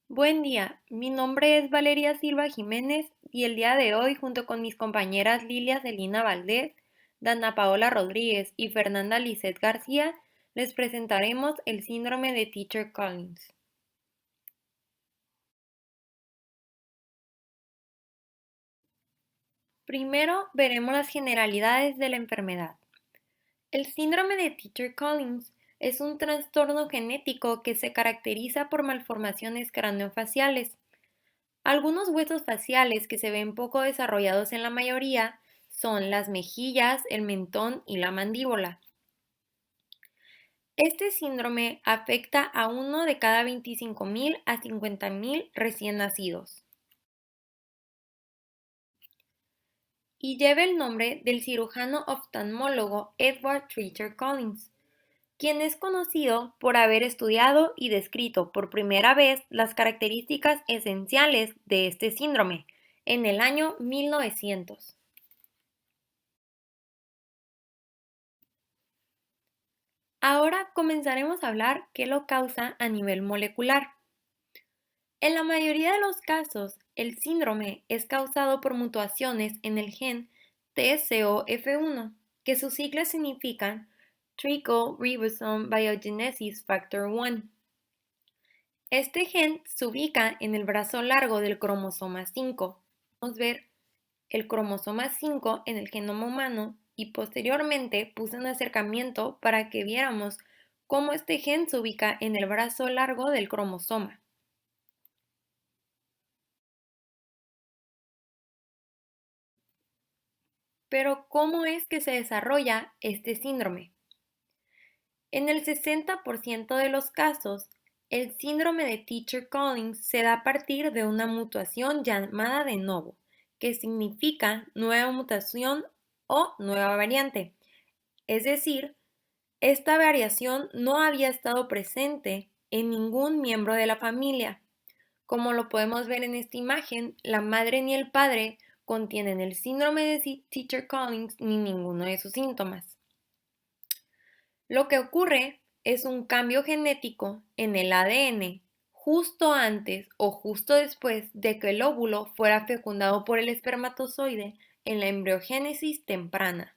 Buen día, mi nombre es Valeria Silva Jiménez y el día de hoy, junto con mis compañeras Lilia Celina Valdés, Dana Paola Rodríguez y Fernanda Lisset García, les presentaremos el síndrome de Teacher Collins. Primero veremos las generalidades de la enfermedad. El síndrome de Teacher Collins es un trastorno genético que se caracteriza por malformaciones craneofaciales. Algunos huesos faciales que se ven poco desarrollados en la mayoría son las mejillas, el mentón y la mandíbula. Este síndrome afecta a uno de cada 25.000 a 50.000 recién nacidos y lleva el nombre del cirujano oftalmólogo Edward Treacher Collins, quien es conocido por haber estudiado y descrito por primera vez las características esenciales de este síndrome en el año 1900. Ahora comenzaremos a hablar qué lo causa a nivel molecular. En la mayoría de los casos, el síndrome es causado por mutaciones en el gen TCOF1, que sus siglas significan Triple Ribosome Biogenesis Factor 1. Este gen se ubica en el brazo largo del cromosoma 5. Vamos a ver el cromosoma 5 en el genoma humano y posteriormente puse un acercamiento para que viéramos cómo este gen se ubica en el brazo largo del cromosoma. Pero, ¿cómo es que se desarrolla este síndrome? En el 60% de los casos, el síndrome de Teacher Collins se da a partir de una mutación llamada de novo, que significa nueva mutación o nueva variante. Es decir, esta variación no había estado presente en ningún miembro de la familia. Como lo podemos ver en esta imagen, la madre ni el padre contienen el síndrome de Teacher Collins ni ninguno de sus síntomas. Lo que ocurre es un cambio genético en el ADN justo antes o justo después de que el óvulo fuera fecundado por el espermatozoide en la embriogénesis temprana.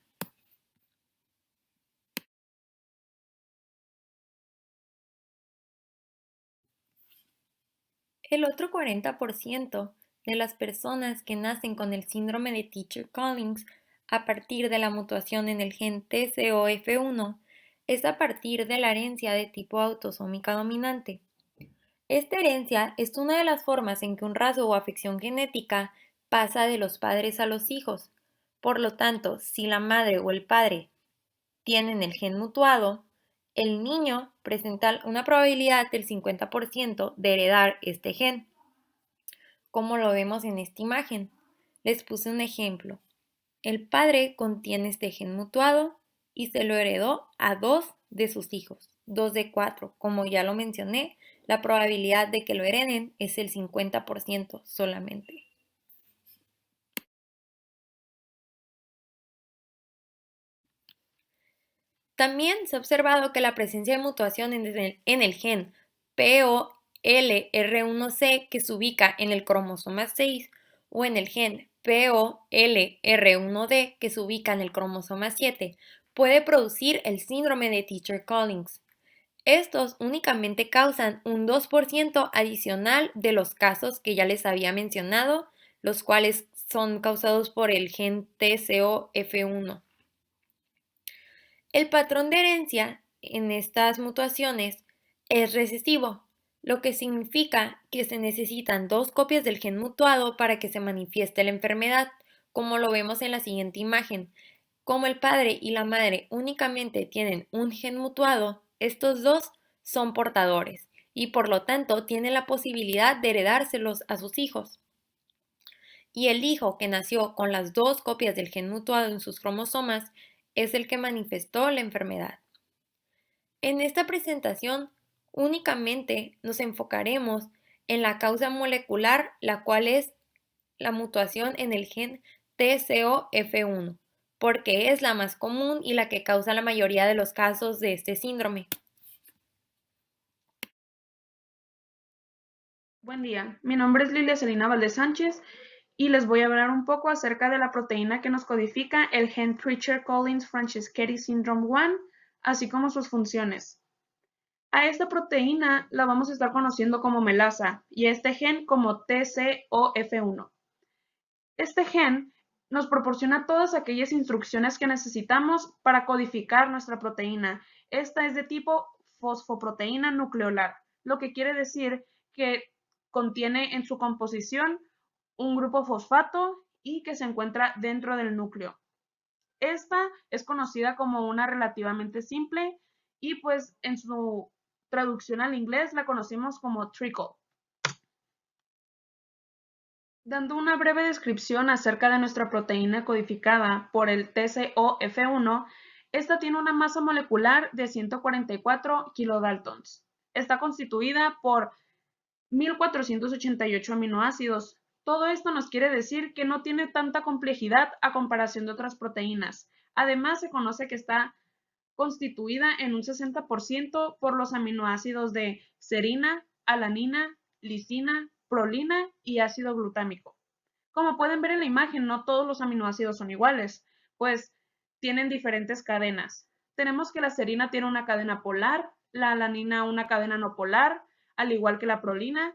El otro 40% de las personas que nacen con el síndrome de Teacher Collins a partir de la mutación en el gen TCOF1 es a partir de la herencia de tipo autosómica dominante. Esta herencia es una de las formas en que un rasgo o afección genética pasa de los padres a los hijos. Por lo tanto, si la madre o el padre tienen el gen mutuado, el niño presenta una probabilidad del 50% de heredar este gen, como lo vemos en esta imagen. Les puse un ejemplo. El padre contiene este gen mutuado y se lo heredó a dos de sus hijos, 2 de 4. Como ya lo mencioné, la probabilidad de que lo hereden es el 50% solamente. También se ha observado que la presencia de mutación en el gen POLR1C que se ubica en el cromosoma 6 o en el gen POLR1D que se ubica en el cromosoma 7 puede producir el síndrome de Teacher Collins. Estos únicamente causan un 2% adicional de los casos que ya les había mencionado, los cuales son causados por el gen TCOF1. El patrón de herencia en estas mutaciones es recesivo, lo que significa que se necesitan dos copias del gen mutuado para que se manifieste la enfermedad, como lo vemos en la siguiente imagen. Como el padre y la madre únicamente tienen un gen mutuado, estos dos son portadores y por lo tanto tienen la posibilidad de heredárselos a sus hijos. Y el hijo que nació con las dos copias del gen mutuado en sus cromosomas es el que manifestó la enfermedad. En esta presentación únicamente nos enfocaremos en la causa molecular, la cual es la mutación en el gen TCOF1, porque es la más común y la que causa la mayoría de los casos de este síndrome. Buen día, mi nombre es Lilia Celina Valdez Sánchez y les voy a hablar un poco acerca de la proteína que nos codifica el gen Treacher-Collins-Franceschetti Syndrome 1, así como sus funciones. A esta proteína la vamos a estar conociendo como melasa y a este gen como TCOF1. Este gen nos proporciona todas aquellas instrucciones que necesitamos para codificar nuestra proteína. Esta es de tipo fosfoproteína nucleolar, lo que quiere decir que contiene en su composición un grupo fosfato y que se encuentra dentro del núcleo. Esta es conocida como una relativamente simple y pues en su traducción al inglés la conocemos como trickle. Dando una breve descripción acerca de nuestra proteína codificada por el TCOF1, esta tiene una masa molecular de 144 kilodaltons. Está constituida por 1488 aminoácidos. Todo esto nos quiere decir que no tiene tanta complejidad a comparación de otras proteínas. Además, se conoce que está constituida en un 60% por los aminoácidos de serina, alanina, lisina, prolina y ácido glutámico. Como pueden ver en la imagen, no todos los aminoácidos son iguales, pues tienen diferentes cadenas. Tenemos que la serina tiene una cadena polar, la alanina una cadena no polar, al igual que la prolina,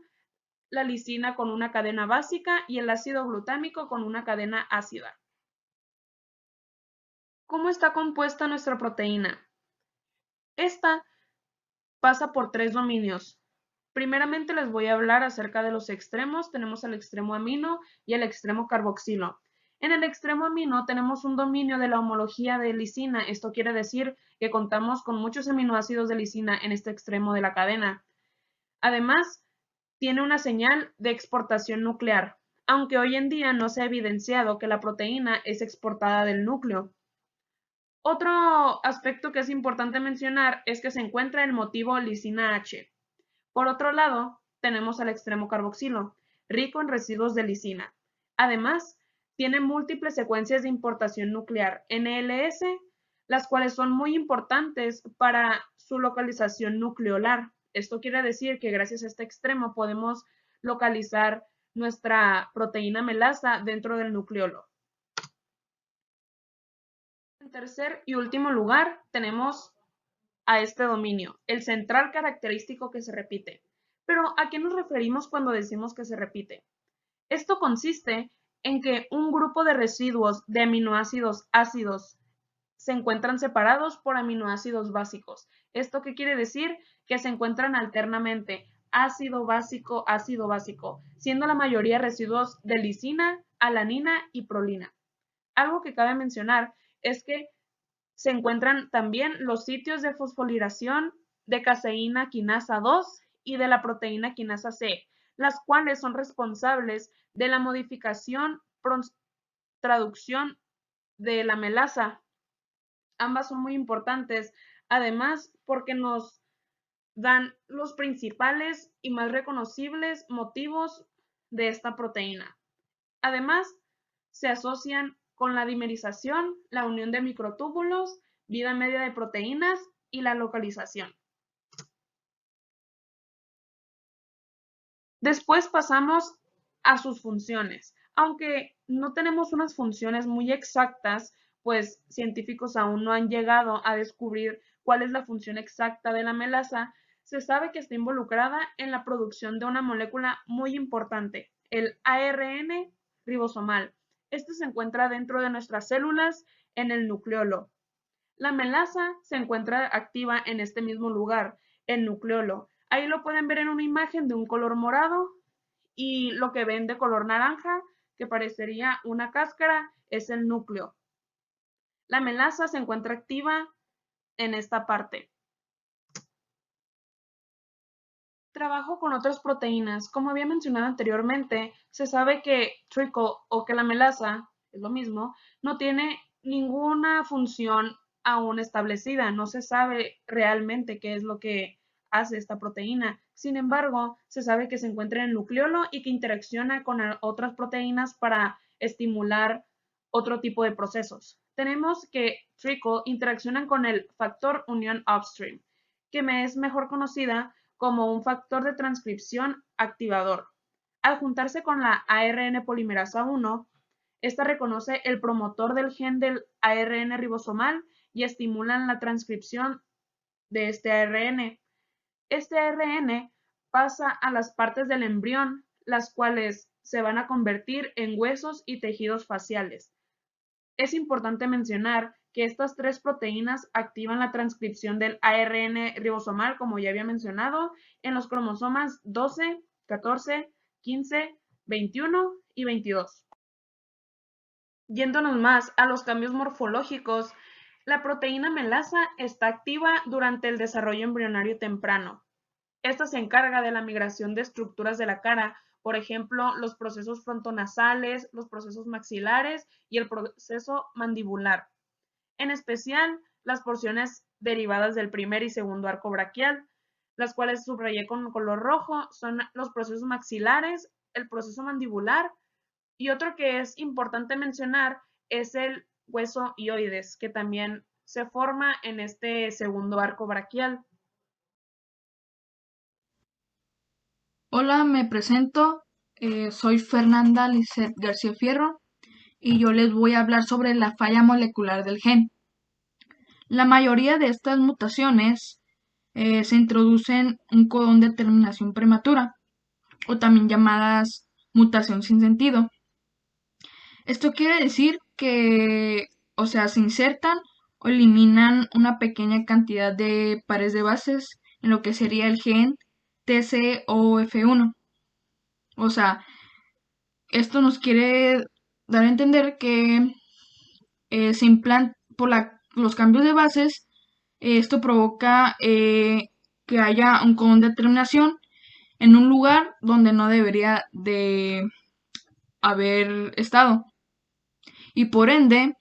la lisina con una cadena básica y el ácido glutámico con una cadena ácida. ¿Cómo está compuesta nuestra proteína? Esta pasa por tres dominios. Primeramente les voy a hablar acerca de los extremos. Tenemos el extremo amino y el extremo carboxilo. En el extremo amino tenemos un dominio de la homología de lisina. Esto quiere decir que contamos con muchos aminoácidos de lisina en este extremo de la cadena. Además, tiene una señal de exportación nuclear, aunque hoy en día no se ha evidenciado que la proteína es exportada del núcleo. Otro aspecto que es importante mencionar es que se encuentra el motivo lisina H. Por otro lado, tenemos al extremo carboxilo, rico en residuos de lisina. Además, tiene múltiples secuencias de importación nuclear NLS, las cuales son muy importantes para su localización nucleolar. Esto quiere decir que gracias a este extremo podemos localizar nuestra proteína melasa dentro del nucleolo. En tercer y último lugar, tenemos a este dominio, el central característico que se repite. Pero, ¿a qué nos referimos cuando decimos que se repite? Esto consiste en que un grupo de residuos de aminoácidos ácidos se encuentran separados por aminoácidos básicos. ¿Esto qué quiere decir? Que se encuentran alternamente ácido básico, siendo la mayoría residuos de lisina, alanina y prolina. Algo que cabe mencionar es que se encuentran también los sitios de fosforilación de caseína quinasa 2 y de la proteína quinasa C, las cuales son responsables de la modificación traducción de la melasa. Ambas son muy importantes, además porque nos dan los principales y más reconocibles motivos de esta proteína. Además, se asocian con la dimerización, la unión de microtúbulos, vida media de proteínas y la localización. Después pasamos a sus funciones. Aunque no tenemos unas funciones muy exactas, pues científicos aún no han llegado a descubrir cuál es la función exacta de la melasa, se sabe que está involucrada en la producción de una molécula muy importante, el ARN ribosomal. Este se encuentra dentro de nuestras células en el nucleolo. La melasa se encuentra activa en este mismo lugar, el nucleolo. Ahí lo pueden ver en una imagen de un color morado y lo que ven de color naranja, que parecería una cáscara, es el núcleo. La melasa se encuentra activa en esta parte. Trabajo con otras proteínas. Como había mencionado anteriormente, se sabe que trickle o que la melasa, es lo mismo, no tiene ninguna función aún establecida. No se sabe realmente qué es lo que hace esta proteína. Sin embargo, se sabe que se encuentra en el nucleolo y que interacciona con otras proteínas para estimular otro tipo de procesos. Tenemos que trickle interacciona con el factor unión upstream, que me es mejor conocida como un factor de transcripción activador. Al juntarse con la ARN polimerasa 1, esta reconoce el promotor del gen del ARN ribosomal y estimulan la transcripción de este ARN. Este ARN pasa a las partes del embrión, las cuales se van a convertir en huesos y tejidos faciales. Es importante mencionar que estas tres proteínas activan la transcripción del ARN ribosomal, como ya había mencionado, en los cromosomas 12, 14, 15, 21 y 22. Yéndonos más a los cambios morfológicos, la proteína melasa está activa durante el desarrollo embrionario temprano. Esta se encarga de la migración de estructuras de la cara, por ejemplo, los procesos frontonasales, los procesos maxilares y el proceso mandibular. En especial, las porciones derivadas del primer y segundo arco braquial, las cuales subrayé con color rojo, son los procesos maxilares, el proceso mandibular y otro que es importante mencionar es el hueso hioides, que también se forma en este segundo arco braquial. Hola, me presento. Soy Fernanda Lisset García Fierro y yo les voy a hablar sobre la falla molecular del gen. La mayoría de estas mutaciones se introducen un codón de terminación prematura o también llamadas mutación sin sentido. Esto quiere decir que, o sea, se insertan o eliminan una pequeña cantidad de pares de bases en lo que sería el gen TCOF1. O sea, esto nos quiere dar a entender que se implanta por los cambios de bases, esto provoca que haya un codón de terminación en un lugar donde no debería de haber estado. Y por ende,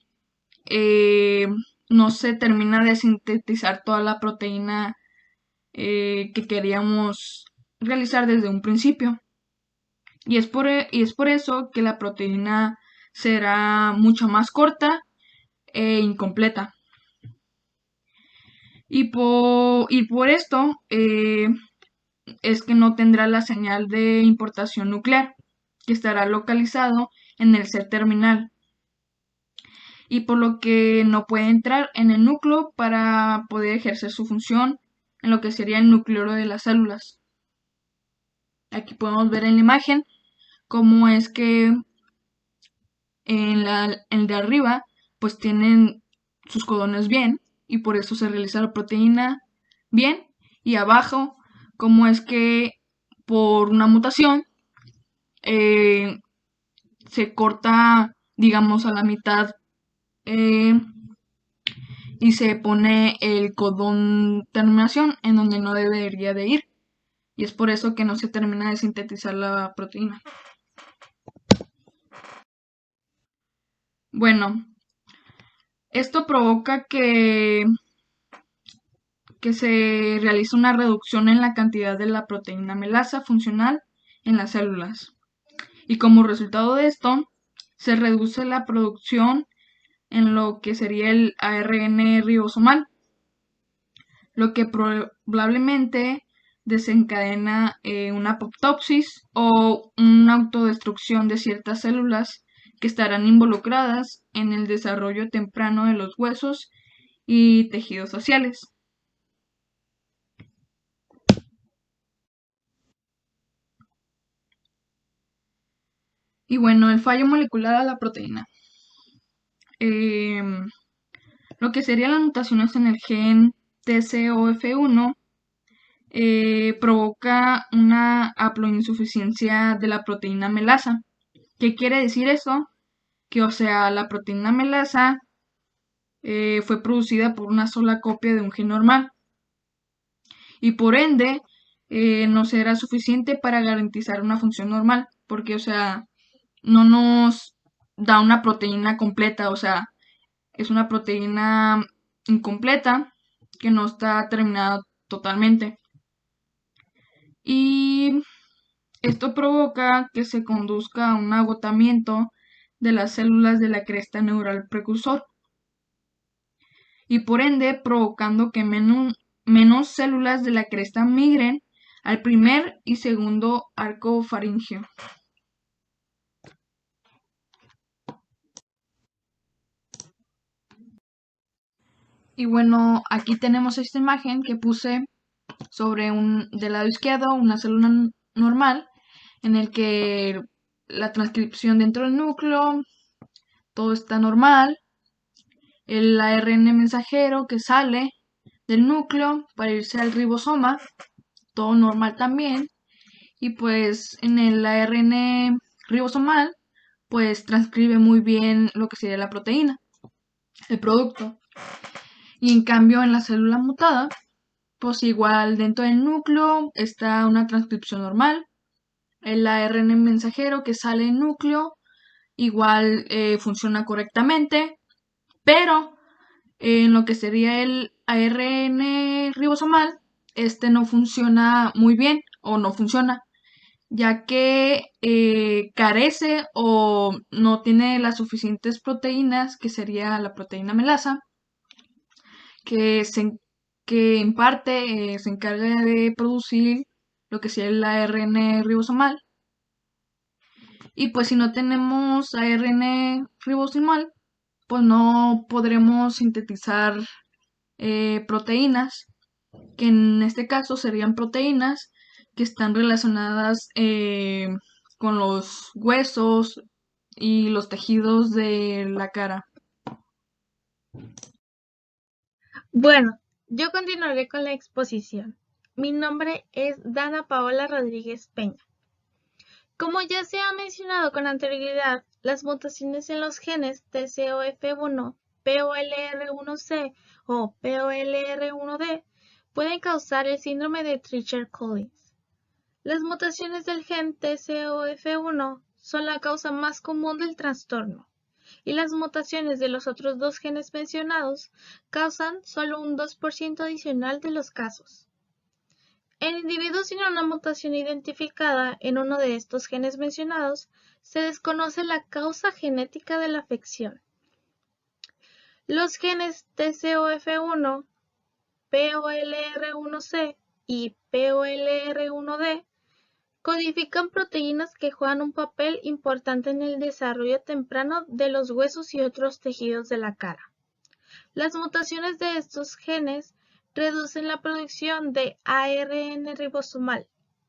eh, no se termina de sintetizar toda la proteína que queríamos realizar desde un principio. Y es por eso que la proteína será mucho más corta e incompleta. Y por esto es que no tendrá la señal de importación nuclear, que estará localizado en el C terminal, y por lo que no puede entrar en el núcleo para poder ejercer su función en lo que sería el nucleolo de las células. Aquí podemos ver en la imagen cómo es que en el de arriba pues tienen sus codones bien y por eso se realiza la proteína bien, y abajo cómo es que por una mutación se corta, digamos, a la mitad y se pone el codón terminación en donde no debería de ir, y es por eso que no se termina de sintetizar la proteína. Bueno, esto provoca que se realiza una reducción en la cantidad de la proteína melasa funcional en las células. Y como resultado de esto, se reduce la producción en lo que sería el ARN ribosomal, lo que probablemente desencadena una apoptosis o una autodestrucción de ciertas células que estarán involucradas en el desarrollo temprano de los huesos y tejidos faciales. Y bueno, el fallo molecular a la proteína. Lo que serían las mutaciones en el gen TCOF1 provoca una haploinsuficiencia de la proteína melasa. ¿Qué quiere decir eso? Que, o sea, la proteína melasa fue producida por una sola copia de un gen normal y por ende no será suficiente para garantizar una función normal, porque, o sea, no nos da una proteína completa, o sea, es una proteína incompleta que no está terminada totalmente. Y esto provoca que se conduzca a un agotamiento de las células de la cresta neural precursor y por ende provocando que menos células de la cresta migren al primer y segundo arco faríngeo. Y bueno, aquí tenemos esta imagen que puse sobre del lado izquierdo una célula normal en el que la transcripción dentro del núcleo, todo está normal, el ARN mensajero que sale del núcleo para irse al ribosoma, todo normal también, y pues en el ARN ribosomal pues transcribe muy bien lo que sería la proteína, el producto. Y en cambio en la célula mutada, pues igual dentro del núcleo está una transcripción normal, el ARN mensajero que sale del núcleo igual funciona correctamente, pero en lo que sería el ARN ribosomal, este no funciona muy bien o no funciona, ya que carece o no tiene las suficientes proteínas, que sería la proteína melasa, que, que en parte se encarga de producir lo que sería el ARN ribosomal. Y pues si no tenemos ARN ribosomal, pues no podremos sintetizar proteínas, que en este caso serían proteínas que están relacionadas con los huesos y los tejidos de la cara. Bueno, yo continuaré con la exposición. Mi nombre es Dana Paola Rodríguez Peña. Como ya se ha mencionado con anterioridad, las mutaciones en los genes TCOF1, POLR1C o POLR1D pueden causar el síndrome de Treacher-Collins. Las mutaciones del gen TCOF1 son la causa más común del trastorno, y las mutaciones de los otros dos genes mencionados causan solo un 2% adicional de los casos. En individuos sin una mutación identificada en uno de estos genes mencionados, se desconoce la causa genética de la afección. Los genes TCOF1, POLR1C y POLR1D codifican proteínas que juegan un papel importante en el desarrollo temprano de los huesos y otros tejidos de la cara. Las mutaciones de estos genes reducen la producción de ARN ribosomal,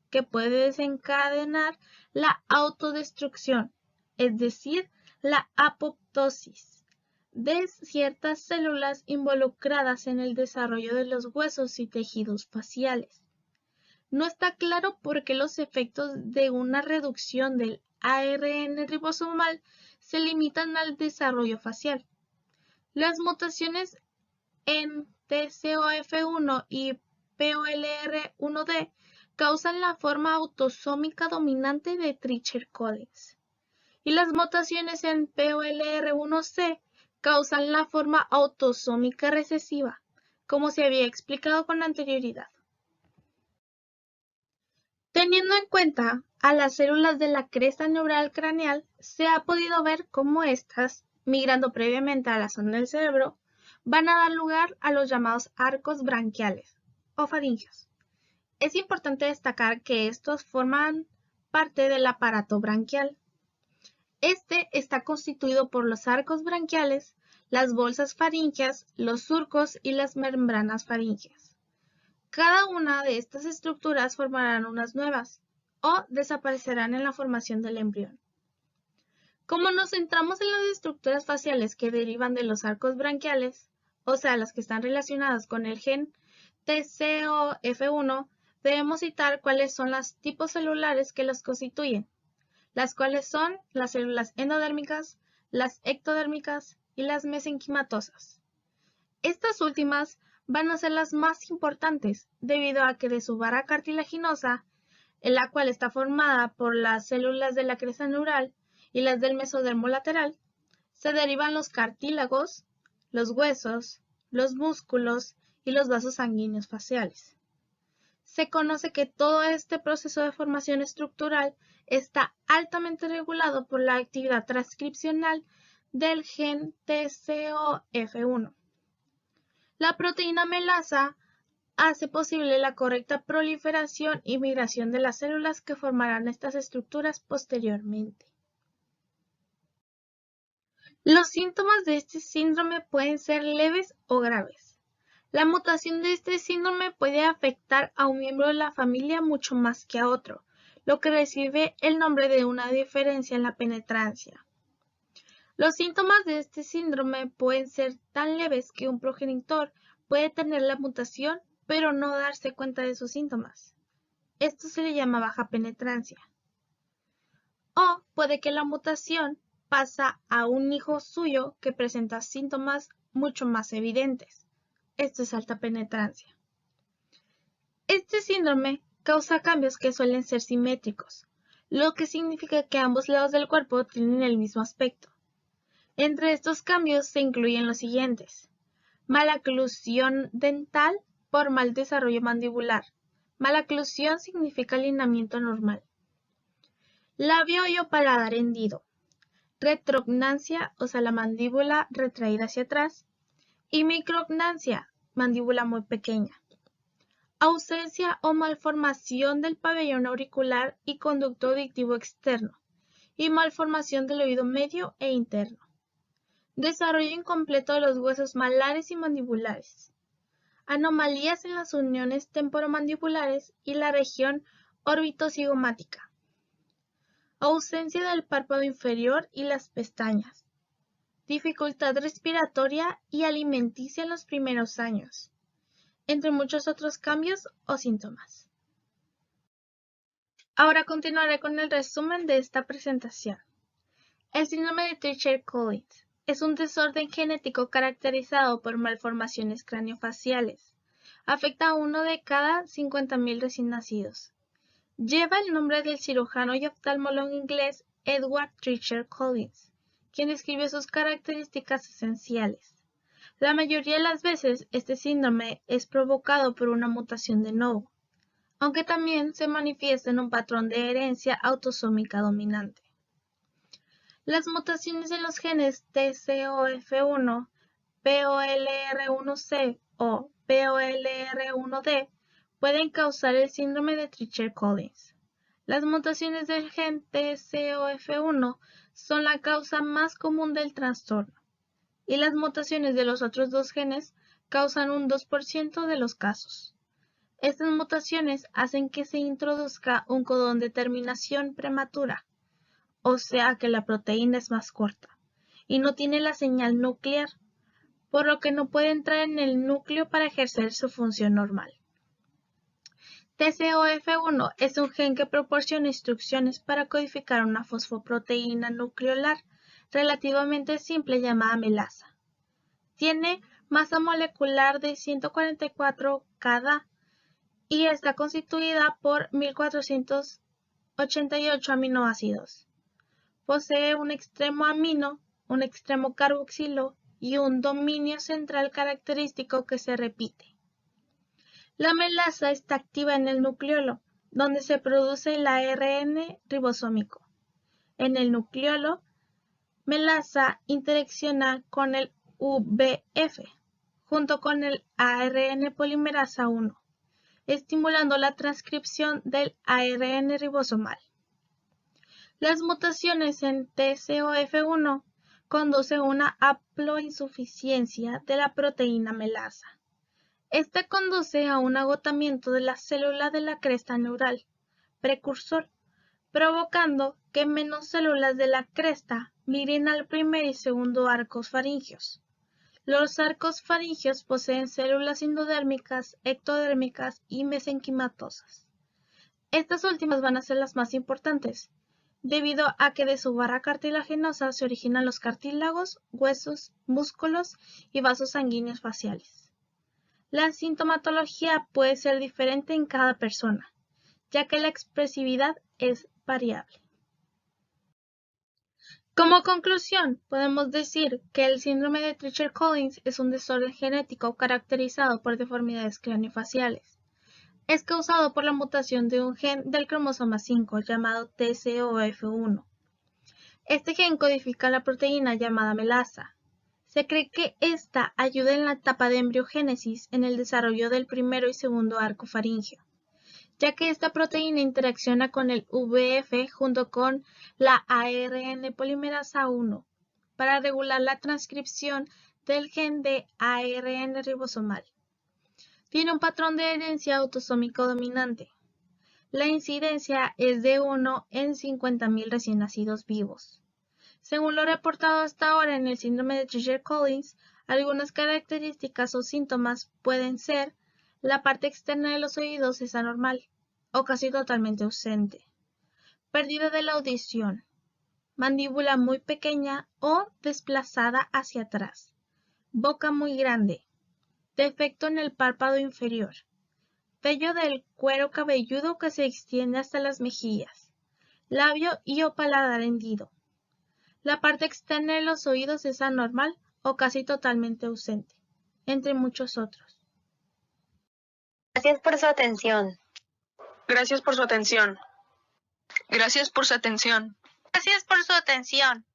que puede desencadenar la autodestrucción, es decir, la apoptosis, de ciertas células involucradas en el desarrollo de los huesos y tejidos faciales. No está claro por qué los efectos de una reducción del ARN ribosomal se limitan al desarrollo facial. Las mutaciones en TCOF1 y POLR1D causan la forma autosómica dominante de Treacher-Collins, y las mutaciones en POLR1C causan la forma autosómica recesiva, como se había explicado con anterioridad. Teniendo en cuenta a las células de la cresta neural craneal, se ha podido ver cómo estas, migrando previamente a la zona del cerebro, van a dar lugar a los llamados arcos branquiales o faringios. Es importante destacar que estos forman parte del aparato branquial. Este está constituido por los arcos branquiales, las bolsas faríngeas, los surcos y las membranas faríngeas. Cada una de estas estructuras formarán unas nuevas o desaparecerán en la formación del embrión. Como nos centramos en las estructuras faciales que derivan de los arcos branquiales, o sea, las que están relacionadas con el gen TCOF1, debemos citar cuáles son los tipos celulares que los constituyen, las cuales son las células endodérmicas, las ectodérmicas y las mesenquimatosas. Estas últimas van a ser las más importantes, debido a que de su barra cartilaginosa, en la cual está formada por las células de la cresta neural y las del mesodermo lateral, se derivan los cartílagos, los huesos, los músculos y los vasos sanguíneos faciales. Se conoce que todo este proceso de formación estructural está altamente regulado por la actividad transcripcional del gen TCOF1. La proteína melasa hace posible la correcta proliferación y migración de las células que formarán estas estructuras posteriormente. Los síntomas de este síndrome pueden ser leves o graves. La mutación de este síndrome puede afectar a un miembro de la familia mucho más que a otro, lo que recibe el nombre de una diferencia en la penetrancia. Los síntomas de este síndrome pueden ser tan leves que un progenitor puede tener la mutación pero no darse cuenta de sus síntomas. Esto se le llama baja penetrancia. O puede que la mutación pasa a un hijo suyo que presenta síntomas mucho más evidentes. Esto es alta penetrancia. Este síndrome causa cambios que suelen ser simétricos, lo que significa que ambos lados del cuerpo tienen el mismo aspecto. Entre estos cambios se incluyen los siguientes: maloclusión dental por mal desarrollo mandibular. Maloclusión significa alineamiento normal. Labio y o paladar hendido. Retrognancia, o sea, la mandíbula retraída hacia atrás. Y micrognancia, mandíbula muy pequeña. Ausencia o malformación del pabellón auricular y conducto auditivo externo. Y malformación del oído medio e interno. Desarrollo incompleto de los huesos malares y mandibulares. Anomalías en las uniones temporomandibulares y la región orbitocigomática. Ausencia del párpado inferior y las pestañas. Dificultad respiratoria y alimenticia en los primeros años, entre muchos otros cambios o síntomas. Ahora continuaré con el resumen de esta presentación. El síndrome de Treacher-Collins es un desorden genético caracterizado por malformaciones craneofaciales. Afecta a uno de cada 50.000 recién nacidos. Lleva el nombre del cirujano y oftalmólogo inglés Edward Treacher-Collins, quien describió sus características esenciales. La mayoría de las veces este síndrome es provocado por una mutación de novo, aunque también se manifiesta en un patrón de herencia autosómica dominante. Las mutaciones en los genes TCOF1, POLR1C o POLR1D pueden causar el síndrome de Treacher-Collins. Las mutaciones del gen TCOF1 son la causa más común del trastorno, y las mutaciones de los otros dos genes causan un 2% de los casos. Estas mutaciones hacen que se introduzca un codón de terminación prematura, o sea que la proteína es más corta, y no tiene la señal nuclear, por lo que no puede entrar en el núcleo para ejercer su función normal. TCOF1 es un gen que proporciona instrucciones para codificar una fosfoproteína nucleolar relativamente simple llamada melasa. Tiene masa molecular de 144 kDa y está constituida por 1488 aminoácidos. Posee un extremo amino, un extremo carboxilo y un dominio central característico que se repite. La melasa está activa en el nucleolo, donde se produce el ARN ribosómico. En el nucleolo, melasa interacciona con el UBF, junto con el ARN polimerasa 1, estimulando la transcripción del ARN ribosomal. Las mutaciones en TCOF1 conducen a una haploinsuficiencia de la proteína melasa. Esta conduce a un agotamiento de la célula de la cresta neural, precursor, provocando que menos células de la cresta migren al primer y segundo arcos faringios. Los arcos faringios poseen células endodérmicas, ectodérmicas y mesenquimatosas. Estas últimas van a ser las más importantes, debido a que de su barra cartilaginosa se originan los cartílagos, huesos, músculos y vasos sanguíneos faciales. La sintomatología puede ser diferente en cada persona, ya que la expresividad es variable. Como conclusión, podemos decir que el síndrome de Treacher-Collins es un desorden genético caracterizado por deformidades craneofaciales. Es causado por la mutación de un gen del cromosoma 5 llamado TCOF1. Este gen codifica la proteína llamada melasa. Se cree que esta ayuda en la etapa de embriogénesis en el desarrollo del primero y segundo arco faríngeo, ya que esta proteína interacciona con el VF junto con la ARN polimerasa 1 para regular la transcripción del gen de ARN ribosomal. Tiene un patrón de herencia autosómico dominante. La incidencia es de 1 en 50.000 recién nacidos vivos. Según lo reportado hasta ahora en el síndrome de Treacher-Collins, algunas características o síntomas pueden ser: la parte externa de los oídos es anormal o casi totalmente ausente, pérdida de la audición, mandíbula muy pequeña o desplazada hacia atrás, boca muy grande, defecto en el párpado inferior, vello del cuero cabelludo que se extiende hasta las mejillas, labio y o paladar hendido. La parte externa de los oídos es anormal o casi totalmente ausente, entre muchos otros. Gracias por su atención. Gracias por su atención. Gracias por su atención. Gracias por su atención.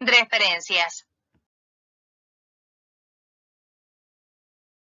Referencias.